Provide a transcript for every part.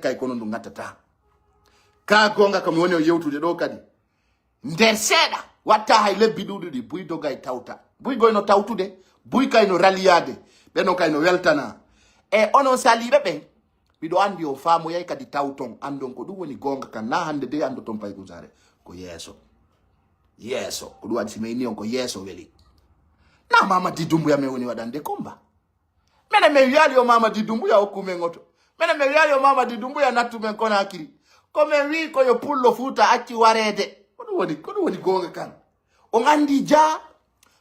kay kono ndu ngattata ka gonga kam woni o yewtude do kadi nder seeda watta hay lebbi dududi buy dogay tawta buy goyno tawtude buy kayno raliyade be no kayno weltana e onon salibe be bido andi o faamu yay kadi tawton andon ko dum woni gonga kan na hande de ando ton pay gusare ko yeso ko duwadi simeni on ko yeso weli na Mamadi Doumbouya me woni wadande komba mena me yali o Mamadi Doumbouya okume ngoto mena me yali o Mamadi Doumbouya nattu men kona akiri ko men wi ko yo pullo futa acci warede ko woni gonga kan on andi ja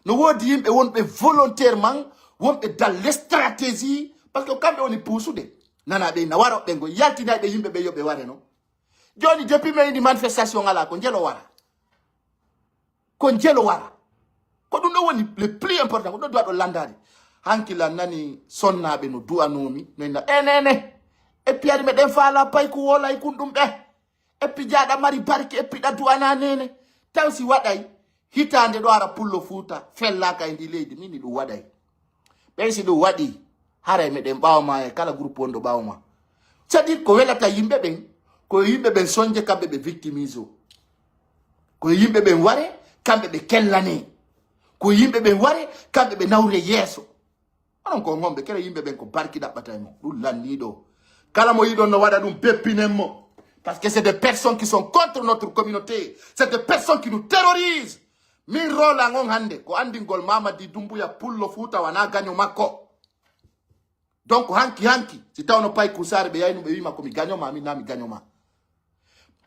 no wodi yimbe wonbe volontairement wonbe dans les stratégies parce que kambe woni pusude nana be na waro be go yaltina be yimbe be yobe ware no joni depuis me indi manifestation ala ko njelo wara ko dum do woni le plus important ko do do landade hankila nani sonnabe no duanomi no na enene e piari me den fala pay ko wola e kundum be e pi jaada mari barke e pi da duana nene tawsi waday hitande do ara pullo futa fella ka indi leydi mini do waday ben si do wadi hare me den bawma e kala groupe wondo bawma c'est-à-dire ko welata yimbe ben sonje kambe be victimizo ko yimbe ben ware kambe be kellane ko yimbe ben ware kambe be nawre yeso onon ko ngombe kere yimbe ben ko barki dabbata mo dul lannido kala mo yido no wada dum beppinemo parce que c'est des personnes qui sont contre notre communauté, c'est des personnes qui nous terrorisent. Min rola ngon hande ko andi ngol Mamadi Doumbouya pullo futa wana ganyo makko. Donc hanki si tawno pay kusare be yayno be wima ko mi ganyo ma mi na mi ganyo ma.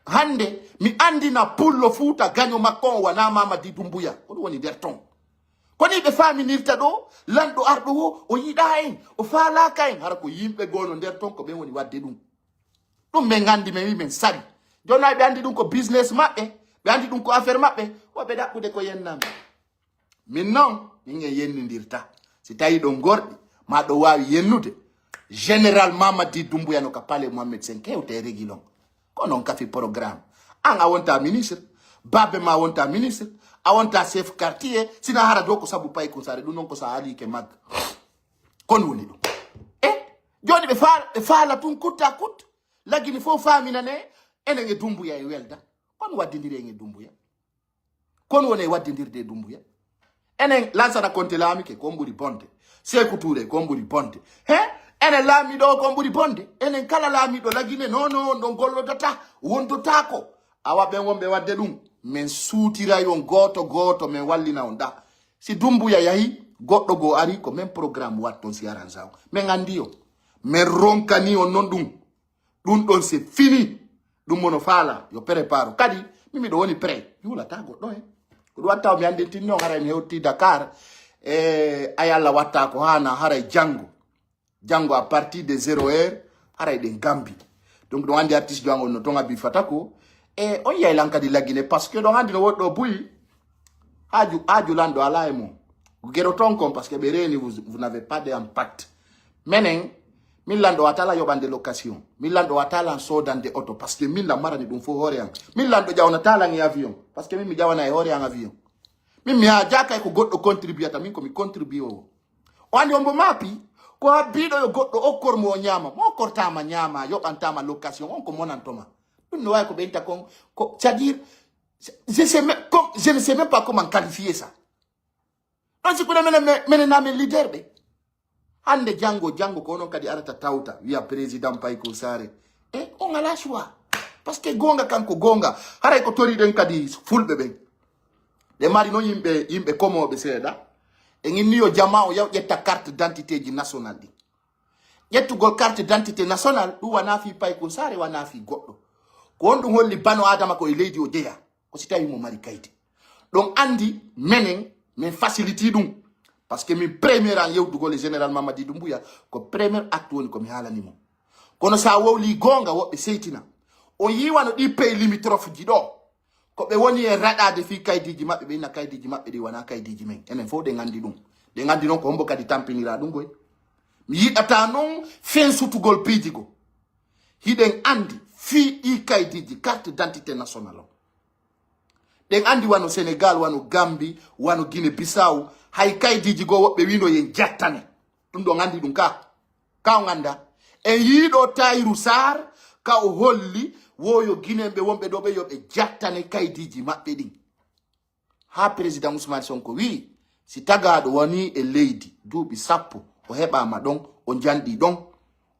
Hande mi andi na pullo futa ganyo makko wana Mamadi Doumbouya ko woni derton. Koni be fami nirta do lando ardo o yida en o fala kay har ko yimbe gono derton ko be woni wadde dum. Dum men gandi men wi men sari jona be andi dum ko business mabbe be andi dum ko affaire mabbe wo be dabbude ko yennam min non ninge yennindirta si tawi do gordi ma do wawi yennude général Mamadi Doumbouya no ka pale Mohamed kewte régilon ko non ka fi programme an a wonta ministre babbe ma wonta ministre a wonta chef quartier sina hara do ko sabu pay ko sare dum non ko sa ali ke mag kon woni dum joni be faala tun kutta kut lagini fo famina ne enen e Doumbouya e welda kon waddindire en e Doumbouya kon woni waddindirde Doumbouya enen lansana konte laami ke ko mburi bonde Sékou Touré ko mburi bonde enen laami do ko mburi bonde enen kala laami do lagine non don gollo data wondota ko awa be wonbe wadde dum men suutira yon goto men wallina on da si Doumbouya yahi goddo go ari ko men programme watton si aranzaw men andi yo men ronkani on non dum don c'est fini dum mono fala yo preparo kadi mimi do woni prêt yula ta goddo ko do watta mi ande tinno hara mi hewti Dakar ayalla watta ko hana hara jango à partir de 0h hara den Gambie donc do andi artiste jango no tonga bi fatako on yay lankadi lagine parce que do andi no woddo buyi aju lando ala e mo gero tonkom parce que bereni vous n'avez pas d'impact menen Milando watala yobande location. Milando watala sodande auto parce que min la marani dum fo hore an. Milando jawna tala ngi avion parce que mi jawana e hore an avion. Mi ajaka ko goddo contribuata min ko mi contribue o. Wandi ombo mapi ko abido yo goddo okor mo nyama. Mo kortama nyama yobantama location on ko monantoma. Dum no way ko benta ko c'est-à-dire je ne sais même pas comment qualifier ça. On se connaît men leader be. Hande jango ko non kadi arata tawta wiya président pay ko sare on a la choix parce que gonga kanko gonga haray ko tori den kadi fulbe be de mari no yimbe komo be seeda nginni yo jama o yaw jetta carte d'identité ji nationale di yettugol carte d'identité nationale du wana fi pay ko sare wana fi goddo ko on dum holli bano adama ko e leydi o deya ko si tawi mo mari kayte donc andi men facility dum parce que mi premier an yewdugo le général Mamadi Doumbouya ko premier acte woni ko mi halani mo kono sa wowli gonga wobbe seytina o yiwano di pay limitrophe ji do ko be woni e radade fi kaydiji mabbe be na kaydiji mabbe di wana kaydiji men enen fo de ngandi non ko hombo kadi tampinira dum goy mi yidata non fen sutugol pijigo hiden andi fi i kaydiji carte d'identité nationale den andi wano Sénégal wano Gambie wano Guinée Bissau hay kaydiji go wobbe wino yen jattane dum do ngandi dum ka nganda e yido Tahirou Sarr ka o holli woyo guinéɓe wonɓe ɗo ɓe yoɓe jattane kaydiji maɓɓe ɗin ha président Ousmane Sonko wi si tagaɗo woni e leydi duuɓi 10 o heɓama ɗon o janɗi ɗon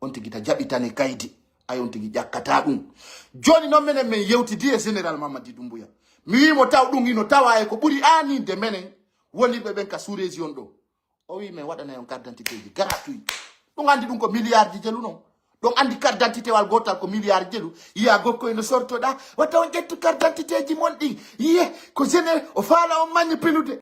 on tigi ta jaɓitane kaydi ay on tigi ƴakkata ɗum joni noon minen min yewtidi e général Mamadi Doumbouya mi wimo taw ɗum ino tawa e ko ɓuuri anide menen woniɓe ɓen ka sous région ɗo o wi min waɗana on carte d'identité ji gratuit ɗum andi ɗum ko milliard ji jelu non ɗon andi carte d'identité wal gotal ko milliard jelu yiya gokko eno sortoɗa watta on ƴettu carte d'identité ji mon ɗin yiye ko général o faala on mañi pilude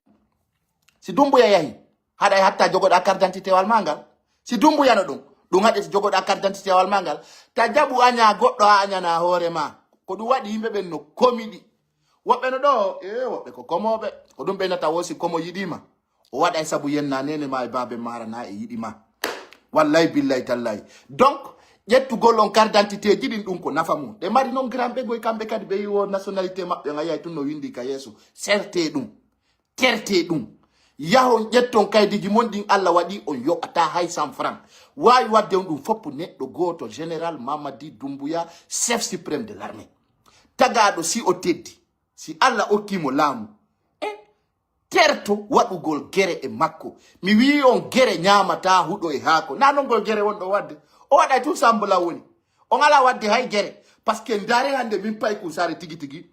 si Doumbouya yahi haɗa e hatta jogoɗa carte d'identité wal magal si Doumbouya no ɗum haɗe so jogoɗa carte d'identité wal magal ta jaɓu aña goɗɗo ha añana hoore ma ko ɗum waɗi yimɓe ɓen no komiɗi woɓɓe no ɗo woɓɓe ko komoɓe ko ɗum ɓeynata wosi komo yiɗima o waɗa e saabu yenna nene ma e babe mara na e yiɗima wallahi billahi tallahi donc ƴettugol on carte d'identité ji ɗin ɗum ko nafa mum ɗe mari noon granɓe goy kamɓe kadi ɓe yiwo nationalité maɓɓe a yiyay tun no windi ka yeeso serte ɗum terte ɗum yahon ƴetton kaydiji mon ɗin Allah waɗi on yoɓata hay 100 francs wawi wadde on ɗum foppo neɗɗo goto général Mamadi Doumbouya chef suprême de l'armée tagaɗo si o teddi si Allah okkimo laamu terto waɗugol gere e makko mi wi on gere ñamata huɗo e haako na non gol gere wonɗo wadde o waɗay tout sambla woni on ala wadde hay gere parce que ndare hande min pay kusare tigi tigi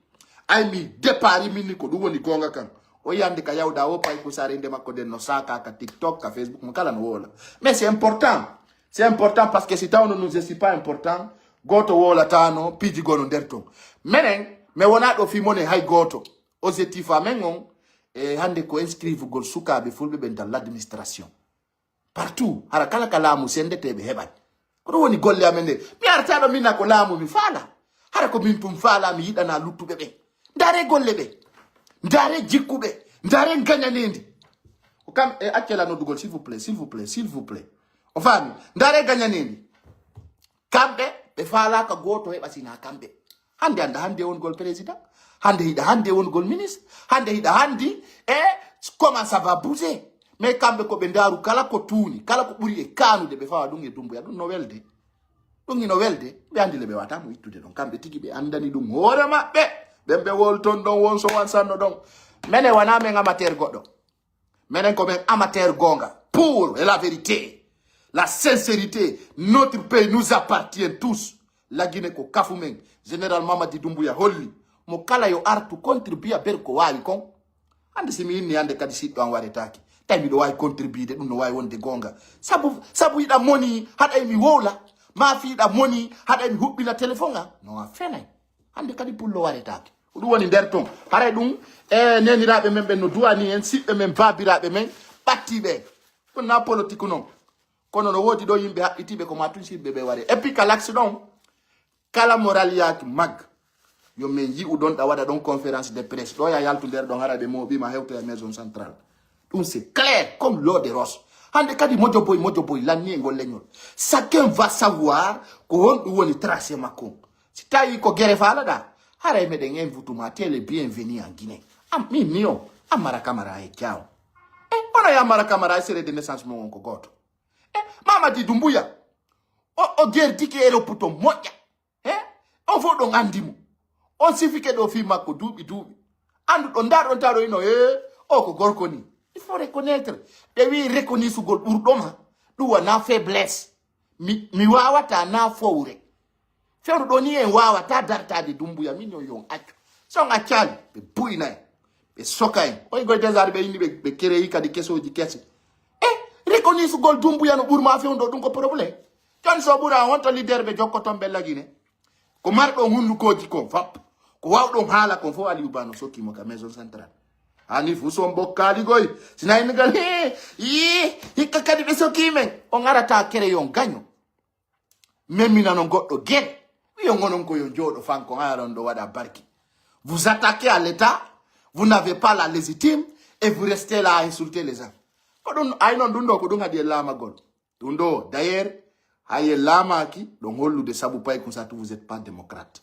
ay mi départ minni ko ɗum woni gonga kan o yande ka yawda o pay kusare nde makko den no saka ka TikTok ka Facebook mo kala no wola mais c'est important parce que si tawno nous je suis pas important goto wolata no piji gono nder ton menen me wona ɗo fimone hay goto objectif amen on hande ko inscrive gol sukaɓe fulɓe ɓe dans l'administration partout hara kala ka laamu sendeteɓe heɓat ko ɗum woni golle amen nde mi artaɗo mina ko laamu mi faala hara ko min tum faala mi yiɗana luttuɓe ɓe ndare golle ɓe ndare jikkuɓe ndare gañanendi o kam e accela noddugol s'il vous plaît o faami ndare gañanendi kamɓe ɓe faalaka goto heɓa sina kamɓe hande anda hande wongol président hande hiɗa hande wongol ministre hande hiɗa handi comment ça va bouger mais kamɓe ko ɓe ndaru kala ko tuuni kala ko ɓuri e kanude ɓe fawa ɗum e Doumbouya ɗum no welde ɗum ino welde ɓe andi le ɓe watamo ittude ɗon kamɓe tigi ɓe andani ɗum hoore maɓɓe ɓen ɓe wolton ɗon won so wan sanno ɗon menen wona men amateur goɗɗo menen ko men amateur gonga pour la vérité la sincérité notre pays nous appartient tous la Guinée ko kafu men général Mamadi Doumbouya holli mo kala yo artu contribuer ber ko wawi kon hande simi inni hande kadi siɗɗo an waretaki tawi miɗo wawi contribuer ɗum no wawi wonde gonga sabu yiɗa moni haɗay mi wowla ma fiiɗa moni haɗay mi huɓɓina téléphone am no a fenay hande kadi pullo waretaki ko ɗum woni nder ton haray ɗum neniraɓe men ɓen no duwani en siɓɓe men babiraɓe men ɓattiɓe ɗum na politique noon kono no woodi ɗo yimɓe haɓɓitiɓe ko ma tun siɓɓe ɓe ware et puis ka l'axe ɗon kala moral yaki mag yo min yi'u ɗon ɗa waɗa ɗon conférence de presse ɗo ya yaltu nder ɗon hara ɓe moɓima hewtoya maison centrale ɗum c'est clair comme l'eau de roche hande kadi mojo boy lanni e ngol leñol chacun va savoir ko honɗum woni tracé makko si tawi ko guere falaɗa haray meɗen invituma télé bienvenue en Guinée min ni o Amara Camara e kyaw ono ya Amara Camara e sere de naissance mo on ko goto Mamadi Doumbouya o gerdiki e lopputo moƴƴa on fo ɗon andimo on sifike ɗo fi makko duuɓi andu ɗon ndaɗon taɗo ino o ko gorko ni il faut reconnaître ɓe wi reconnaissugol ɓurɗoma ɗum wona faiblesse mi wawata na fowre fewno ɗo ni en wawata dartade Doumbouya min yo yon accu son accali ɓe buyna en ɓe soka en oyi goy désar ɓe inni ɓe créyi kadi kesoji kese reconnaissugol Doumbouya no ɓurma fewno ɗum ko probléme joni so ɓura wonto leader ɓe jokkoton ɓe lagine ko marɗon hunnukoji kon fap ko wawɗon haala kon fof Aliou Ba no sokkimo ka maison centrale hani fu son bokkali goy sina ingal hikka kadi ɓe sokkimen on arata kere yon gaño memminano goɗɗo gueɗe wiyon onon ko yo jooɗo fanko ayaron ɗo waɗa barki vous attaquez à l'état vous n'avez pas la légitime et vous restez là à insulter les gens ko ɗum ay noon ɗum ɗo ko ɗum haadi e laamagol ɗum ɗo d'ailleurs hay e laamaki ɗon hollude sabu pay comme ça tout vous êtes pas démocrate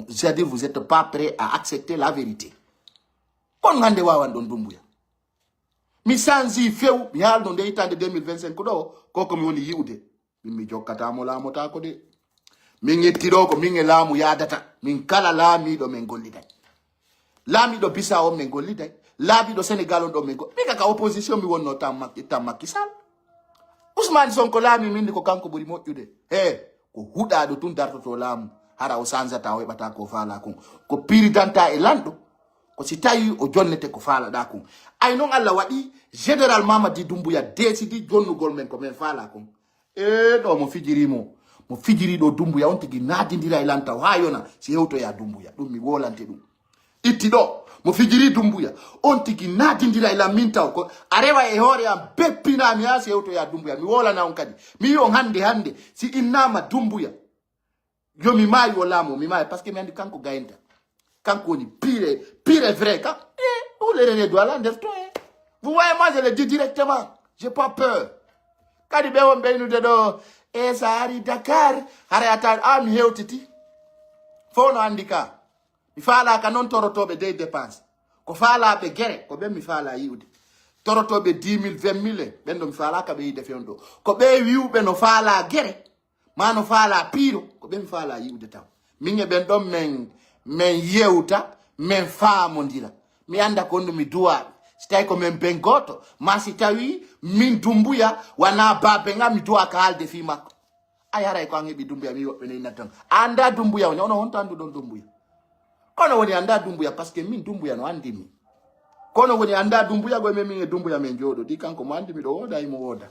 c'est-à-dire vous êtes pas prêt à accepter la vérité kon hande wawan ɗon Doumbouya mi sanji few mi haalno nde hitande 2025 ɗo ko komi woni yi'ude min mi jokkatamo laamotako de min yettiro ko min e laamu yadata min kala laamiɗo min golliday laamiɗo bisa on min golliday laabiɗo Sénégal on ɗo min min kaka opposition mi wonno tan Macky Sall Ousmane Sonko laami min ko kanko ɓuri moƴƴude ko huɗaɗo tun dartoto laamu hara o sanzata o heɓata ko faala kon ko piridanta e lanɗo ko si tawi o jonnete ko faalaɗa kon ay noon Allah waɗi général Mamadi Doumbouya décidi jonnugol men ko men faala kon ɗo mo fijiri ɗo Doumbouya on tigi naadidira e lantaw ha yona si hewtoya Doumbouya ɗum mi wolante ɗum itti ɗo mo fijiri Doumbouya on tigi naadidira e lam min taw ko a rewa e hoore am beppinami ha si hewtoya Doumbouya mi wolana on kadi mi yi on hande si innama Doumbouya yo mi maayi o laamu mi maayi par ce que mi andi kanko gayinta kanko woni pire vrai ka vous le renez doit là nder to vous voyez moi je le dis directement j'ai pas peur kadi ɓe won ɓeynude ɗo sa ari Dakar hara ata mi hewtiti fo no andi ka mi faalaka noon torotoɓe dey dépense ko faalaɓe guere ko ɓen mi faala yiwde torotoɓe 10 000 20 000 ɓen ɗo mi faalaka ɓe yide fewn ɗo ko ɓe wiwɓe no faala guere ma no faala piiro ko ɓen mi faala yiwde taw min e ɓen ɗon men yewta men faamodira mi anda ko ndu mi duwaɓe si tawi ko men ben goto ma si tawi min Doumbouya wana babe ngam mi duwa ka haalde fi makko ay haray ko an heɓi Doumbouya mi woɓɓe neyna tan anda Doumbouya woni ono honto anduɗon Doumbouya kono woni anda Doumbouya par ce que min Doumbouya no andimi kono woni anda Doumbouya goye men min e Doumbouya men jooɗo ɗi kanko mo andi miɗo wooda imo wooda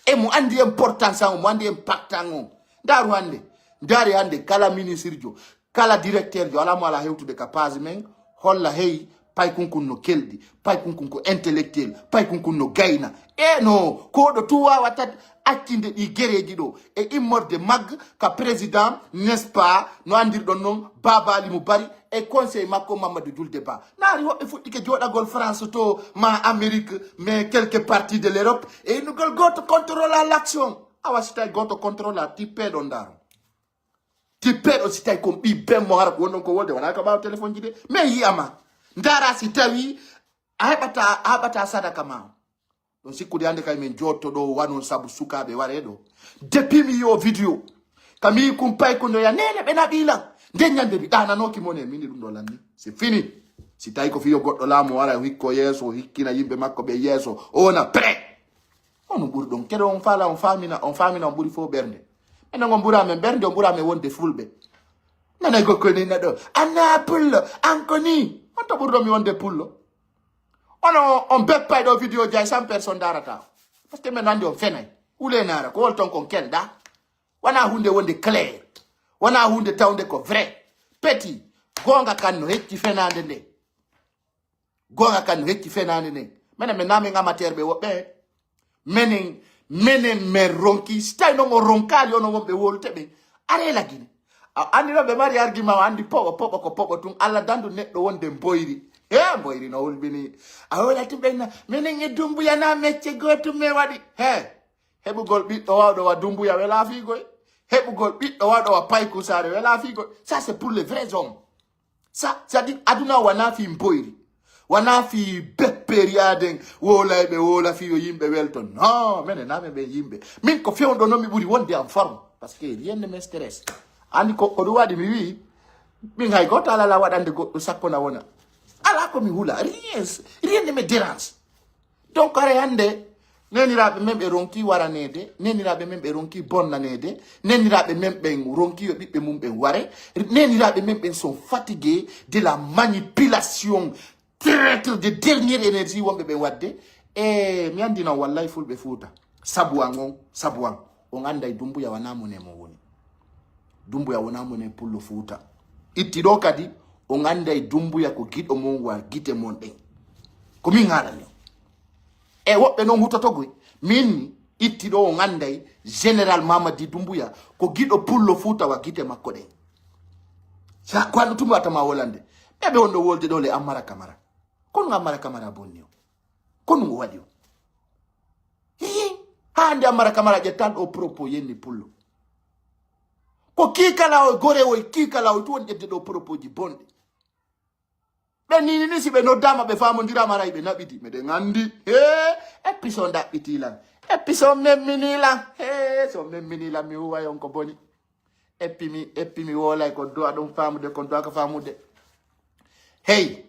e mo andi importance an o mo andi impact an on daru hande daari hande kala ministre jo kala directeur jo ala mo ala hewtude ka page men holla hey pay kunkun no kelɗi pay kunkun ko intellectuel pay kunkun no gayna no koɗo tu wawata accinde ɗi guereji ɗo e immorde magga ka président n'est ce pas no andirɗon noon Baba Ali Moubary e conseil makko Mamadou Julde Ba naari woɓɓe fuɗɗike joɗagol France to ma Amérique mais quelques parties de l'Europe e innugol goto contrôle à l'action awa si tawi goto contrôle a tippeɗo ndaro tippeɗo si tawi kon ɓi bemmo hara ko wonɗon ko wolde wona ko ɓawa téléphone ji de mais yiyama ndara si tawi a heɓata sadaka ma ɗon sikkude hande kay min jotto ɗo wanon saabu sukaɓe ware ɗo depuis mi yo vidéo kami kum pay ko noya nene ɓe naɓilan nden ñande mi ɗananoki mon e mini ɗum ɗo lanni c'est fini si tawi ko fiyo goɗɗo laamu wara hikko yeeso hikkina yimɓe makko ɓe yeeso o wona prêt on ɓuri ɗon keɗo on faala on famina on ɓuri fo ɓernde enen on ɓurame ɓernde on ɓurame wonde fulɓe nanay gokko ni neɗɗo anna pullo anko ni on to ɓurɗo mi wonde pullo on beppay ɗo vidéo jay 100 personnes darata par ce que men andi on fenay ulenara ko wol ton kon kelɗa wona hunde wonde clair wona hunde tawde ko vrai petit gonga kan no hecci fenade nde gonga kan no hecci fenade nde menen min namin amateur ɓe woɓɓe menen men ronki si tawi noon o ronkali ono wonɓe wolute ɓe arela guine andi noon ɓe mari argument o andi poɓo ko poɓo tun Allah dandu neɗɗo wonde mboyri mboyri no hulɓini a wolati ɓenna minen e Doumbouya na mecce goto me waɗi heɓugol ɓiɗɗo wawɗo wa Doumbouya wela figoy heɓugol ɓiɗɗo wawɗo wa Paykou Sarr wela figoy ça c'est pour les vrais hommes ça c'est-à-dire aduna wana fi mboyri wana fi bepperiyaden wolayɓe wola fiyo yimɓe welton non minen name ɓe yimɓe min ko fewɗo noon mi ɓuuri wonde en forme parce que rien ne me stresse andi ko ɗum waɗi mi wi min hay goto alala waɗande goɗɗo sappona wona ala ko mi hula rien ne me dérange donc are hande neniraɓe men ɓe ronki waranede neniraɓe men ɓe ronki bonnanede neniraɓe men ɓen ronki yo ɓiɓɓe mum ɓen ware neniraɓe men ɓen sont fatigués de la manipulation traître de dernière énergie wonɓe ɓen wadde e mi andi noon wallahi fulɓe Fuuta sabu an on anda e Doumbouya wona mone mo woni Doumbouya wona mone pullo Fuuta itti ɗo kadi on anda e Doumbouya ko giɗo mon wa gite mon ɗen ko min haalani e woɓɓe noon hutotogoy min itti ɗo on anday général Mamadi Doumbouya ko giɗo pullo Fuuta wa gite makko ɗen sa ko anno tumi watama wolande ɓeɓe wonɗo wolde ɗo le Ammara Camara kono Ammara Camara bonni o kono ngo waɗi o hande Ammara Camara ƴettan ɗo propos yenni pullo ko kikala o gore o kikala o to woni ƴedde ɗo propos ji bonɗi ɓe ni si ɓe noddama ɓe famodirama ray ɓe naɓiti meɗen andi episo daɓɓitilan episo memminilan so memminilan mi huwa on ko boni puis mi wola ko do adon famude ko do ka famude hey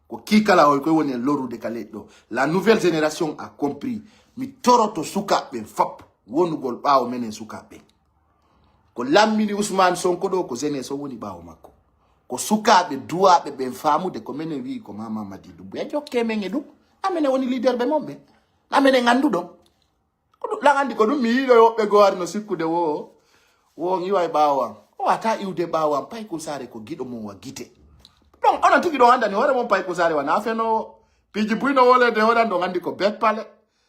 ko kikala hoy ko woni lorude kale do la nouvelle génération a compris mi toroto sukaɓe fop wonugol ɓaawo menen sukaɓe ko lammini Ousmane Sonko ɗo ko jeunesse o woni ɓaawo makko ko sukaɓe duwaɓe ɓen famude ko menen wi ko Mama Mamadi Doumbouya jokke men e ɗum amene woni leader ɓe mon ɓe amene gandu ɗon ko ɗum lagandi ko ɗum mi yiiɗo yoɓɓe goori no sikkude wo iwa e ɓaawo am o wata iwde ɓaawo am pay ko sare ko giɗo mum wa gite donc onon tigi ɗon andani hoore mon pay ko sare wana fenowo piji buyno wolede hoɗan ɗon andi ko bet pale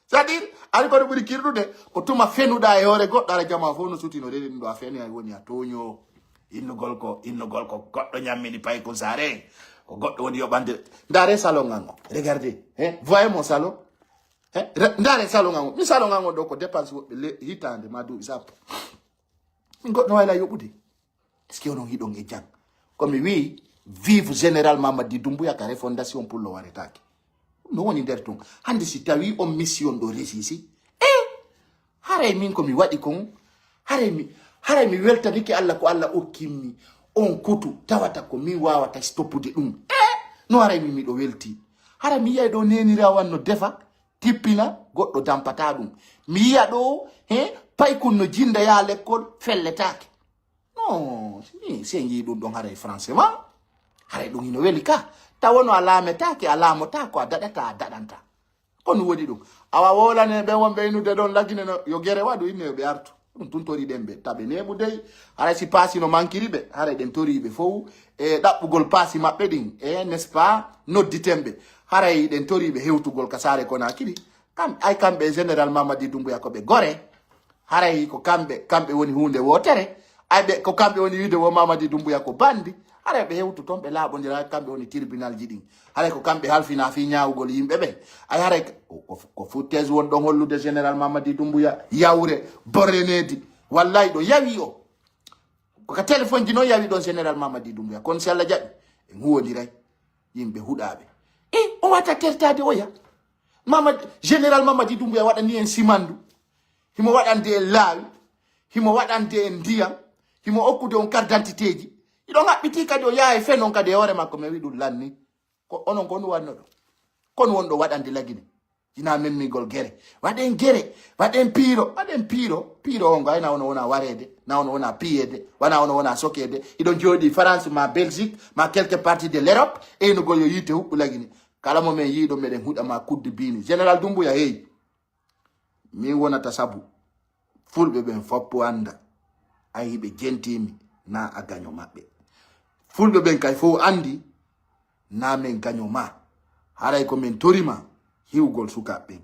c'est à dire ari kono ɓuri kirɗude ko tuma fenuɗa e hoore goɗɗo ara jama fof no sutino reɗi ɗum ɗo a feni ay woni a toño innugol ko goɗɗo ñammini pay ko sare ko goɗɗo woni yoɓande ndare salon ngan o regardez voyez mon salon ndare salon ngan o mi salon ngan o ɗo ko dépense woɓɓe hitande ma duuɓi sappo min goɗɗo wayla yoɓude est ce que onon hiɗon e jang komi wi vive général Mamadi Doumbouya ka refondation pour le waretake no woni nder ton hande si tawi on mission ɗo resisi haray min komi waɗi kon haray mi weltanike Allah ko Allah okkimmi on kutu tawata ko mi wawata stoppude ɗum no haray mi miɗo welti haray mi yiyay ɗo nenirawan no defa tippina goɗɗo dampata ɗum mi yiya ɗo paykun no jinda ya l'école felletake non se yi ɗum ɗon haray français ma haray ɗum ino weli ka tawono a laametake a laamota ko a daɗata a daɗanta kono woɗi ɗum awa wolane ɓe wonɓe inude ɗon lagineno yo gere waɗu inne ɓe artu ɗum tun tori ɗen ɓe taɓe neɓu dey haray si paasi no mankiri ɓe haray ɗen toriɓe fof e ɗaɓɓugol paasi maɓɓe ɗin n'est ce pas nodditenɓe haray ɗen toriɓe hewtugol ka saare kona kiɗi ay kamɓe général Mamadi Doumbouya ko ɓe gore haray ko kamɓe woni hunde wotere ayɓe ko kamɓe woni wiide wo Mamadi Doumbouya ko bandi haray ɓe hewtu toon ɓe laaɓodira kamɓe woni tribunal ji ɗin haray ko kamɓe halfina fi ñawugol yimɓe ɓe ay haray ko foutese won ɗon hollude général Mamadi Doumbouya yawre borrenedi wallahi ɗo yawi o koka téléphone ji noon yawi ɗon général Mamadi Doumbouya kono si Allah jaɓi e huwodiray yimɓe huɗaɓe o wata tertade oya général Mamadi Doumbouya waɗani en simandu himo waɗande en laawi himo waɗande en ndiyam himo okkude on carte d'identité ji iɗon haɓɓiti kadi o yaha e fe noon kadi e hoore makko mi wi ɗum lanni ko onon ko ɗum wanno ɗo kono wonɗo waɗande lagine ina memmigol gere waɗen piiro on ngo ay na ono wona warede na ono wona piyede wana ono wona sokede iɗon jooɗi France ma Belgique ma quelque partie de l'Europe eynugol yo yiite huɓɓu lagine kala mo men yiiɗo meɗen huɗama kudde bini général Doumbouya heyi min wonata sabu fulɓe ɓen foppo anda ayi ɓe gentimi na a gaño maɓɓe fulɓe ɓen kay fof andi na men gaño ma haray ko min torima hiwgol sukaɓe ɓen